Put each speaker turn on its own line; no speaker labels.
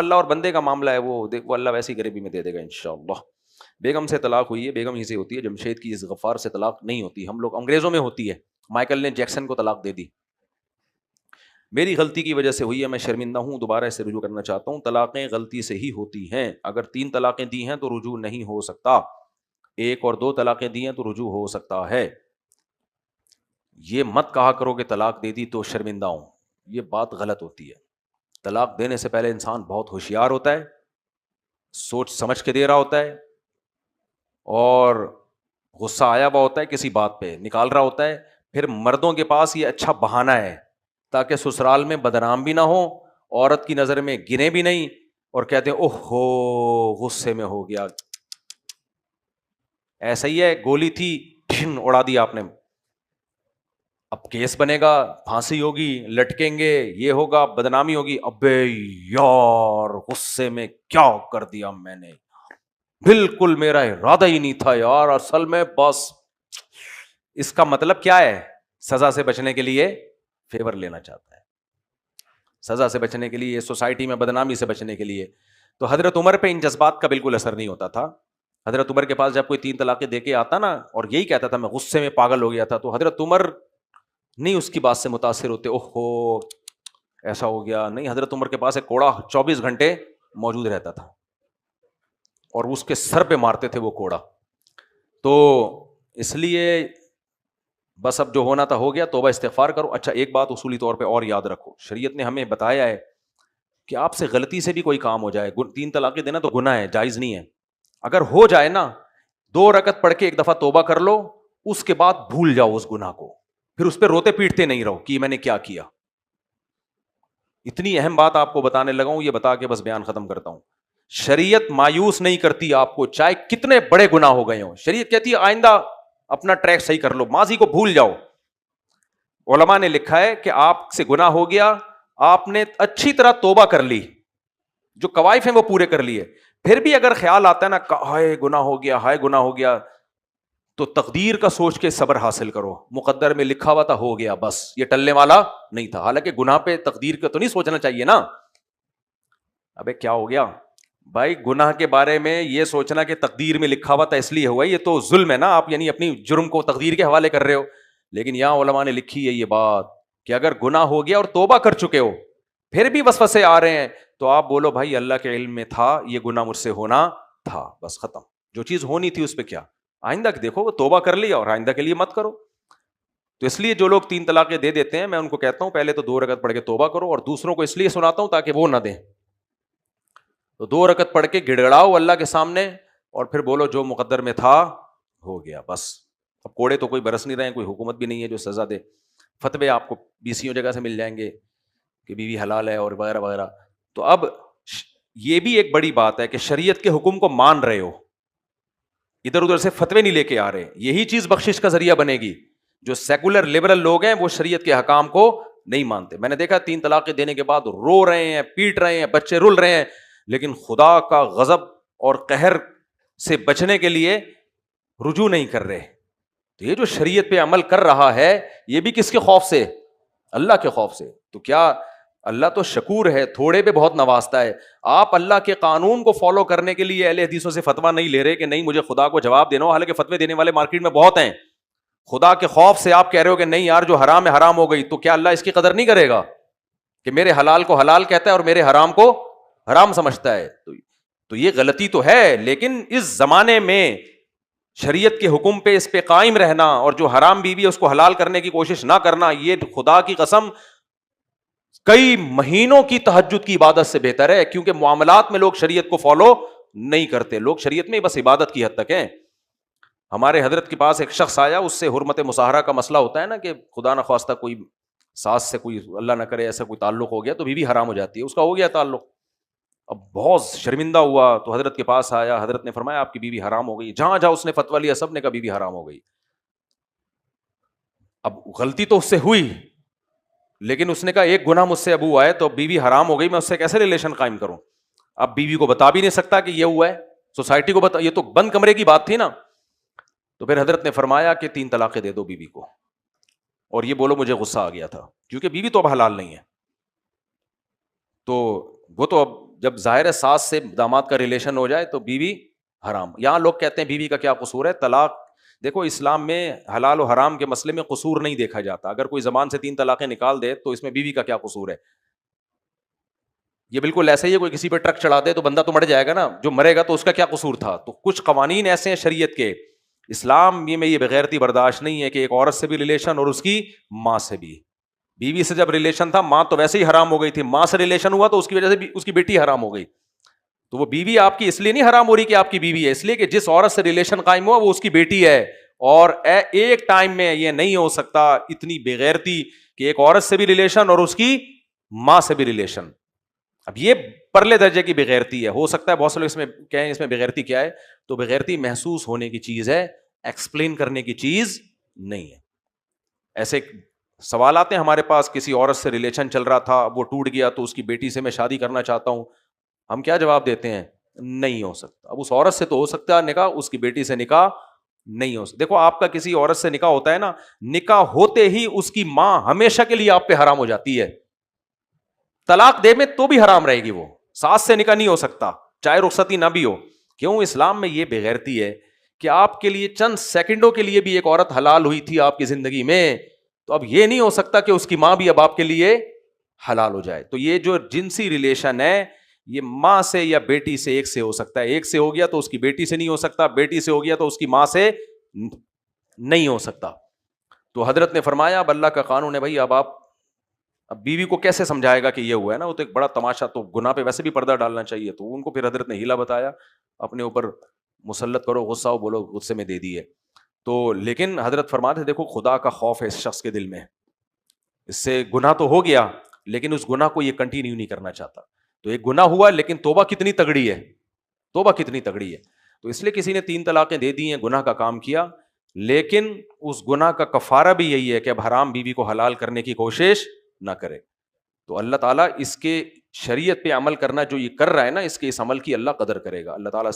اللہ اور بندے کا معاملہ ہے, وہ اللہ ویسی غریبی میں دے دے گا انشاءاللہ. بیگم سے طلاق ہوئی ہے, بیگم ہی سے ہوتی ہے, جمشید کی اس غفار سے طلاق نہیں ہوتی. ہم لوگ انگریزوں میں ہوتی ہے, مائیکل نے جیکسن کو طلاق دے دی. میری غلطی کی وجہ سے ہوئی ہے, میں شرمندہ ہوں, دوبارہ اس سے رجوع کرنا چاہتا ہوں. طلاقیں غلطی سے ہی ہوتی ہیں. اگر 3 طلاقیں دی ہیں تو رجوع نہیں ہو سکتا, 1 اور 2 طلاقیں دی ہیں تو رجوع ہو سکتا ہے. یہ مت کہا کرو کہ طلاق دے دی تو شرمندہ ہوں, یہ بات غلط ہوتی ہے. طلاق دینے سے پہلے انسان بہت ہوشیار ہوتا ہے, سوچ سمجھ کے دے رہا ہوتا ہے, اور غصہ آیا ہوا ہوتا ہے, کسی بات پہ نکال رہا ہوتا ہے. پھر مردوں کے پاس یہ اچھا بہانہ ہے تاکہ سسرال میں بدنام بھی نہ ہو, عورت کی نظر میں گنے بھی نہیں, اور کہتے ہیں اوہ ہو غصے میں ہو گیا. ایسا ہی ہے, گولی تھی اڑا دی آپ نے, اب کیس بنے گا, پھانسی ہوگی, لٹکیں گے, یہ ہوگا, بدنامی ہوگی. ابے یار غصے میں کیا کر دیا میں نے, بالکل میرا ارادہ ہی نہیں تھا یار, اصل میں بس. اس کا مطلب کیا ہے؟ سزا سے بچنے کے لیے فیور لینا چاہتا ہے, سزا سے بچنے کے لیے, سوسائٹی میں بدنامی سے بچنے کے لیے. تو حضرت عمر پہ ان جذبات کا بالکل اثر نہیں ہوتا تھا. حضرت عمر کے پاس جب کوئی 3 طلاقیں دے کے آتا نا, اور یہی کہتا تھا میں غصے میں پاگل ہو گیا تھا, تو حضرت عمر نہیں اس کی بات سے متاثر ہوتے, اوہ ہو ایسا ہو گیا. نہیں, حضرت عمر کے پاس ایک کوڑا 24 گھنٹے موجود رہتا تھا, اور اس کے سر پہ مارتے تھے وہ کوڑا. تو اس لیے بس اب جو ہونا تھا ہو گیا, توبہ استغفار کرو. اچھا ایک بات اصولی طور پہ اور یاد رکھو, شریعت نے ہمیں بتایا ہے کہ آپ سے غلطی سے بھی کوئی کام ہو جائے, 3 طلاقیں دینا تو گناہ ہے, جائز نہیں ہے. اگر ہو جائے نا, 2 رکعت پڑھ کے ایک دفعہ توبہ کر لو, اس کے بعد بھول جاؤ اس گناہ کو, پھر اس پہ روتے پیٹتے نہیں رہو کہ میں نے کیا کیا. اتنی اہم بات آپ کو بتانے لگا ہوں, یہ بتا کے بس بیان ختم کرتا ہوں. شریعت مایوس نہیں کرتی آپ کو, چاہے کتنے بڑے گناہ ہو گئے ہوں. شریعت کہتی ہے آئندہ اپنا ٹریک صحیح کر لو, ماضی کو بھول جاؤ. علماء نے لکھا ہے کہ آپ سے گناہ ہو گیا, آپ نے اچھی طرح توبہ کر لی, جو قوائف ہیں وہ پورے کر لیے, پھر بھی اگر خیال آتا ہے نا ہائے گناہ ہو گیا, ہائے گناہ ہو گیا, تو تقدیر کا سوچ کے صبر حاصل کرو. مقدر میں لکھا ہوا تھا, ہو گیا بس, یہ ٹلنے والا نہیں تھا. حالانکہ گناہ پہ تقدیر کا تو نہیں سوچنا چاہیے نا. ابے کیا ہو گیا بھائی, گناہ کے بارے میں یہ سوچنا کہ تقدیر میں لکھا ہوا تھا اس لیے ہوا, یہ تو ظلم ہے نا. آپ یعنی اپنی جرم کو تقدیر کے حوالے کر رہے ہو. لیکن یہاں علماء نے لکھی ہے یہ بات کہ اگر گناہ ہو گیا اور توبہ کر چکے ہو, پھر بھی وسوسے آ رہے ہیں, تو آپ بولو بھائی اللہ کے علم میں تھا یہ گناہ مجھ سے ہونا تھا, بس ختم. جو چیز ہونی تھی اس پہ کیا, آئندہ دیکھو وہ توبہ کر لیا, اور آئندہ کے لیے مت کرو. تو اس لیے جو لوگ 3 طلاقیں دے دیتے ہیں, میں ان کو کہتا ہوں پہلے تو 2 رکعت پڑھ کے توبہ کرو, اور دوسروں کو اس لیے سناتا ہوں تاکہ وہ نہ دیں. تو 2 رکعت پڑھ کے گڑ گڑاؤ اللہ کے سامنے, اور پھر بولو جو مقدر میں تھا ہو گیا بس. اب کوڑے تو کوئی برس نہیں رہے ہیں, کوئی حکومت بھی نہیں ہے جو سزا دے. فتوے آپ کو 20 جگہ سے مل جائیں گے کہ بیوی حلال ہے اور وغیرہ وغیرہ. تو اب یہ بھی ایک بڑی بات ہے کہ شریعت کے حکم کو مان رہے ہو, ادھر ادھر سے فتوے نہیں لے کے آ رہے. یہی چیز بخشش کا ذریعہ بنے گی. جو سیکولر لبرل لوگ ہیں وہ شریعت کے حکام کو نہیں مانتے. میں نے دیکھا 3 طلاقیں دینے کے بعد رو رہے ہیں, پیٹ رہے ہیں, بچے رل رہے ہیں, لیکن خدا کا غضب اور قہر سے بچنے کے لیے رجوع نہیں کر رہے. تو یہ جو شریعت پہ عمل کر رہا ہے یہ بھی کس کے خوف سے؟ اللہ کے خوف سے. تو کیا اللہ تو شکور ہے, تھوڑے پہ بہت نوازتا ہے. آپ اللہ کے قانون کو فالو کرنے کے لیے اہل حدیثوں سے فتویٰ نہیں لے رہے کہ نہیں مجھے خدا کو جواب دینا ہو, حالانکہ فتوے دینے والے مارکیٹ میں بہت ہیں. خدا کے خوف سے آپ کہہ رہے ہو کہ نہیں یار جو حرام ہے حرام ہو گئی, تو کیا اللہ اس کی قدر نہیں کرے گا کہ میرے حلال کو حلال کہتا ہے اور میرے حرام کو حرام سمجھتا ہے؟ تو یہ غلطی تو ہے, لیکن اس زمانے میں شریعت کے حکم پہ اس پہ قائم رہنا, اور جو حرام بیوی ہے اس کو حلال کرنے کی کوشش نہ کرنا, یہ خدا کی قسم کئی مہینوں کی تہجد کی عبادت سے بہتر ہے. کیونکہ معاملات میں لوگ شریعت کو فالو نہیں کرتے, لوگ شریعت میں بس عبادت کی حد تک ہیں. ہمارے حضرت کے پاس ایک شخص آیا, اس سے حرمت مصاہرہ کا مسئلہ ہوتا ہے نا کہ خدا نہ خواستہ کوئی ساس سے کوئی اللہ نہ کرے ایسا کوئی تعلق ہو گیا تو بیوی حرام ہو جاتی ہے, اس کا ہو گیا تعلق. اب بہت شرمندہ ہوا تو حضرت کے پاس آیا, حضرت نے فرمایا آپ کی بیوی حرام ہو گئی. جہاں جہاں اس نے فتویٰ لیا سب نے کہا بیوی حرام ہو گئی. اب غلطی تو اس سے ہوئی, لیکن اس نے کہا ایک گناہ مجھ سے اب ہوا ہے تو بیوی حرام ہو گئی, میں اس سے کیسے ریلیشن قائم کروں؟ اب بیوی کو بتا بھی نہیں سکتا کہ یہ ہوا ہے, سوسائٹی کو بتا, یہ تو بند کمرے کی بات تھی نا. تو پھر حضرت نے فرمایا کہ 3 طلاقیں دے دو بیوی کو, اور یہ بولو مجھے غصہ آ گیا تھا, کیونکہ بیوی تو اب حلال نہیں ہے. تو وہ تو اب جب ظاہر ہے ساس سے داماد کا ریلیشن ہو جائے تو بیوی حرام. یہاں لوگ کہتے ہیں بیوی کا کیا قصور ہے, طلاق. دیکھو اسلام میں حلال و حرام کے مسئلے میں قصور نہیں دیکھا جاتا. اگر کوئی زبان سے 3 طلاقیں نکال دے تو اس میں بیوی کا کیا قصور ہے؟ یہ بالکل ایسا ہی ہے, کوئی کسی پہ ٹرک چڑھا دے تو بندہ تو مر جائے گا نا, جو مرے گا تو اس کا کیا قصور تھا؟ تو کچھ قوانین ایسے ہیں شریعت کے, اسلام میں یہ بغیرتی برداشت نہیں ہے کہ ایک عورت سے بھی ریلیشن اور اس کی ماں سے بھی. بیوی سے جب ریلیشن تھا, ماں تو ویسے ہی حرام ہو گئی تھی, ماں سے ریلیشن ہوا تو اس کی وجہ سے اس کی بیٹی حرام ہو گئی. تو وہ بیوی آپ کی اس لیے نہیں حرام ہو رہی کہ آپ کی بیوی ہے, اس لیے کہ جس عورت سے ریلیشن قائم ہوا وہ اس کی بیٹی ہے. اور ایک ٹائم میں یہ نہیں ہو سکتا اتنی بغیرتی کہ ایک عورت سے بھی ریلیشن اور اس کی ماں سے بھی ریلیشن. اب یہ پرلے درجے کی بغیرتی ہے. ہو سکتا ہے بہت سے لوگ اس میں کہیں اس میں بغیرتی کیا ہے, تو بغیرتی محسوس ہونے کی چیز ہے, ایکسپلین کرنے کی چیز نہیں ہے. ایسے سوال آتے ہیں ہمارے پاس, کسی عورت سے ریلیشن چل رہا تھا, وہ ٹوٹ گیا تو اس کی بیٹی سے میں شادی کرنا چاہتا ہوں. ہم کیا جواب دیتے ہیں؟ نہیں ہو سکتا. اب اس عورت سے تو ہو سکتا ہے نکاح, اس کی بیٹی سے نکاح نہیں ہو سکتا. دیکھو آپ کا کسی عورت سے نکاح ہوتا ہے نا, نکاح ہوتے ہی اس کی ماں ہمیشہ کے لیے آپ پہ حرام ہو جاتی ہے. طلاق دے میں تو بھی حرام رہے گی وہ. ساس سے نکاح نہیں ہو سکتا چاہے رخصتی نہ بھی ہو. کیوں؟ اسلام میں یہ بغیرتی ہے کہ آپ کے لیے چند سیکنڈوں کے لیے بھی ایک عورت حلال ہوئی تھی آپ کی زندگی میں, تو اب یہ نہیں ہو سکتا کہ اس کی ماں بھی اب آپ کے لیے حلال ہو جائے. تو یہ جو جنسی ریلیشن ہے یہ ماں سے یا بیٹی سے ایک سے ہو سکتا ہے. ایک سے ہو گیا تو اس کی بیٹی سے نہیں ہو سکتا, بیٹی سے ہو گیا تو اس کی ماں سے نہیں ہو سکتا. تو حضرت نے فرمایا اب اللہ کا قانون ہے بھائی, اب بیوی کو کیسے سمجھائے گا کہ یہ ہوا ہے نا, وہ تو ایک بڑا تماشا, تو گناہ پہ ویسے بھی پردہ ڈالنا چاہیے. تو ان کو پھر حضرت نے ہیلا بتایا, اپنے اوپر مسلط کرو, غصہ ہو, بولو غصے میں دے دیے. تو لیکن حضرت فرماتے دیکھو خدا کا خوف ہے اس شخص کے دل میں, اس سے گناہ تو ہو گیا لیکن اس گناہ کو یہ کنٹینیو نہیں کرنا چاہتا. تو ایک گناہ ہوا لیکن توبہ کتنی تگڑی ہے, توبہ کتنی تگڑی ہے. تو اس لیے کسی نے 3 طلاقیں دے دی ہیں, گناہ کا کام کیا, لیکن اس گناہ کا کفارہ بھی یہی ہے کہ اب حرام بیوی کو حلال کرنے کی کوشش نہ کرے. تو اللہ تعالیٰ اس کے شریعت پہ عمل کرنا جو یہ کر رہا ہے نا, اس کے اس عمل کی اللہ قدر کرے گا. اللہ تعالیٰ